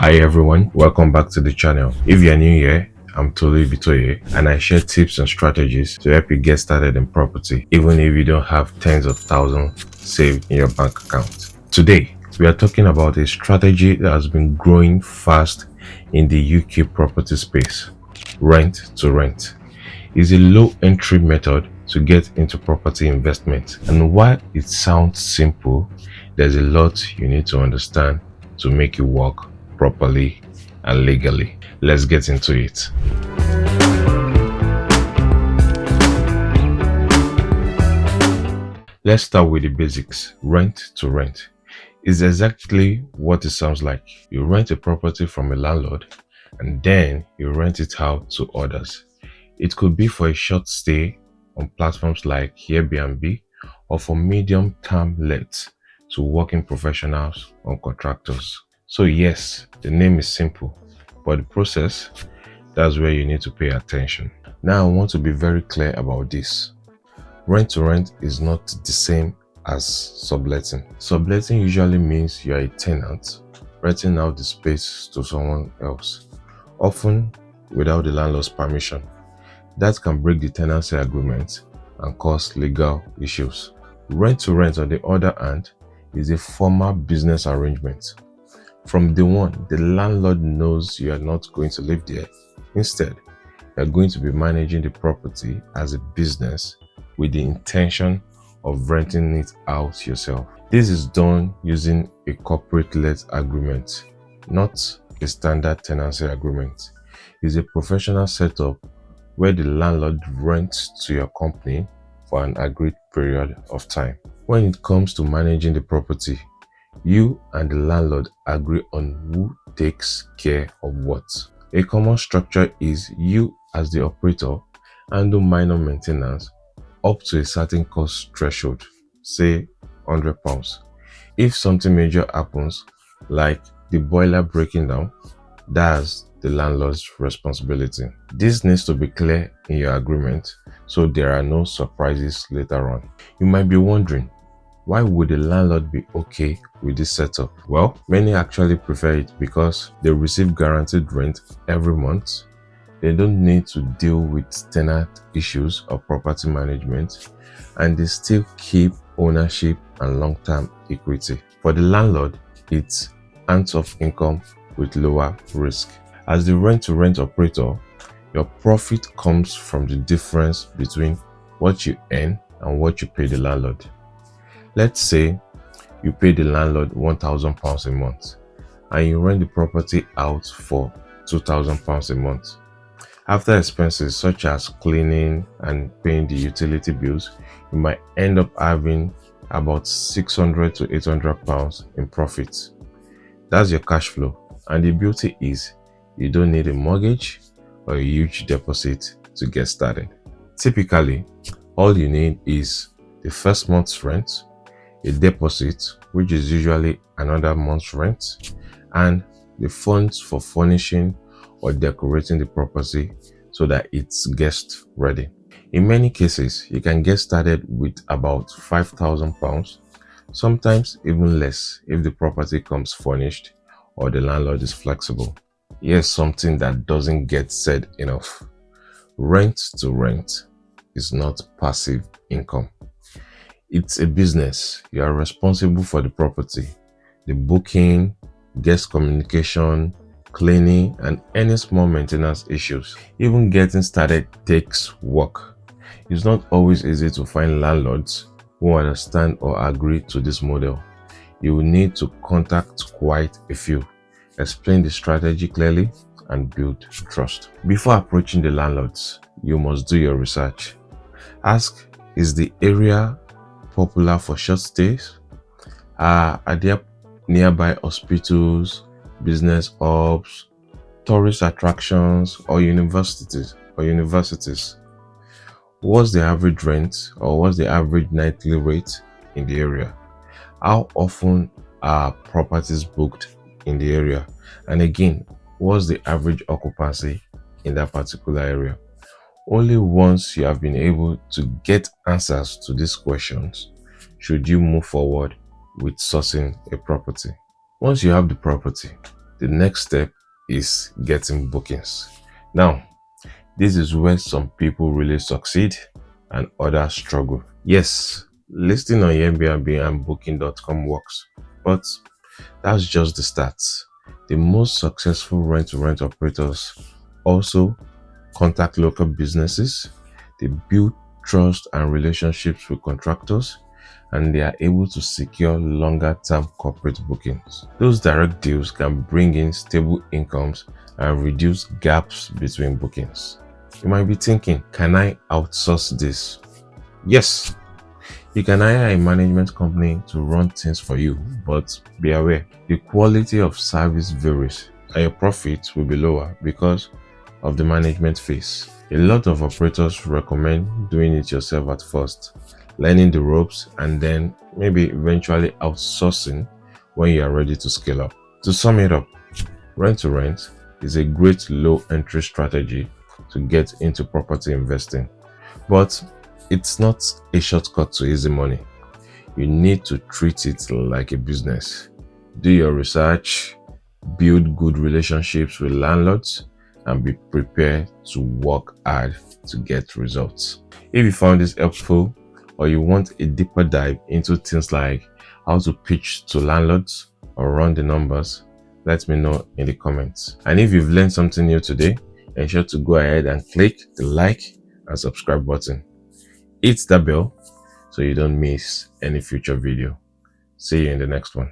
Hi everyone, welcome back to the channel. If you're new here, I'm Tolu Bitoye and I share tips and strategies to help you get started in property, even if you don't have tens of thousands saved in your bank account. Today, we are talking about a strategy that has been growing fast in the UK property space. Rent to rent is a low entry method to get into property investment. And while it sounds simple, there's a lot you need to understand to make it work properly and legally. Let's get into it. Let's start with the basics. Rent to rent is exactly what it sounds like. You rent a property from a landlord and then you rent it out to others. It could be for a short stay on platforms like Airbnb or for medium-term lets to working professionals or contractors. So yes, the name is simple, but the process, that's where you need to pay attention. Now I want to be very clear about this. Rent to rent is not the same as subletting. Subletting usually means you are a tenant renting out the space to someone else, often without the landlord's permission. That can break the tenancy agreement and cause legal issues. Rent to rent, on the other hand, is a formal business arrangement. From day one, the landlord knows you are not going to live there. Instead, you are going to be managing the property as a business with the intention of renting it out yourself. This is done using a corporate let agreement, not a standard tenancy agreement. It's a professional setup where the landlord rents to your company for an agreed period of time. When it comes to managing the property, you and the landlord agree on who takes care of what. A common structure is you, as the operator, handle minor maintenance up to a certain cost threshold, say £100. If something major happens, like the boiler breaking down, that's the landlord's responsibility. This needs to be clear in your agreement so there are no surprises later on. You might be wondering, why would the landlord be okay with this setup? Well, many actually prefer it because they receive guaranteed rent every month. They don't need to deal with tenant issues or property management, and they still keep ownership and long-term equity. For the landlord, it's hands-off income with lower risk. As the rent-to-rent operator, your profit comes from the difference between what you earn and what you pay the landlord. Let's say you pay the landlord £1,000 a month and you rent the property out for £2,000 a month. After expenses such as cleaning and paying the utility bills, you might end up having about £600 to £800 in profit. That's your cash flow, and the beauty is you don't need a mortgage or a huge deposit to get started. Typically, all you need is the first month's rent, a deposit, which is usually another month's rent, and the funds for furnishing or decorating the property so that it's guest ready. In many cases, you can get started with about £5,000, sometimes even less if the property comes furnished or the landlord is flexible. Here's something that doesn't get said enough. Rent to rent is not passive income. It's a business. You are responsible for the property, the booking, guest communication, cleaning, and any small maintenance issues. Even getting started takes work. It's not always easy to find landlords who understand or agree to this model. You will need to contact quite a few, explain the strategy clearly, and build trust. Before approaching the landlords, you must do your research. Ask, is the area popular for short stays? Are there nearby hospitals, business hubs, tourist attractions, or universities? What's the average rent or what's the average nightly rate in the area? How often are properties booked in the area? And again, what's the average occupancy in that particular area? Only once you have been able to get answers to these questions should you move forward with sourcing a property. Once you have the property, The next step is getting bookings. Now, this is where some people really succeed and others struggle. Yes, listing on Airbnb and booking.com works, but that's just the stats. The most successful rent-to-rent operators also contact local businesses, they build trust and relationships with contractors, and they are able to secure longer-term corporate bookings. Those direct deals can bring in stable incomes and reduce gaps between bookings. You might be thinking, can I outsource this? Yes, you can hire a management company to run things for you, but be aware, the quality of service varies and your profits will be lower because of the management fees. A lot of operators recommend doing it yourself at first, learning the ropes, and then maybe eventually outsourcing when you are ready to scale up. To sum it up, rent to rent is a great low entry strategy to get into property investing, but it's not a shortcut to easy money. You need to treat it like a business. Do your research, build good relationships with landlords, and be prepared to work hard to get results. If you found this helpful, or you want a deeper dive into things like how to pitch to landlords or run the numbers, let me know in the comments. And if you've learned something new today, ensure to go ahead and click the like and subscribe button. Hit that bell so you don't miss any future video. See you in the next one.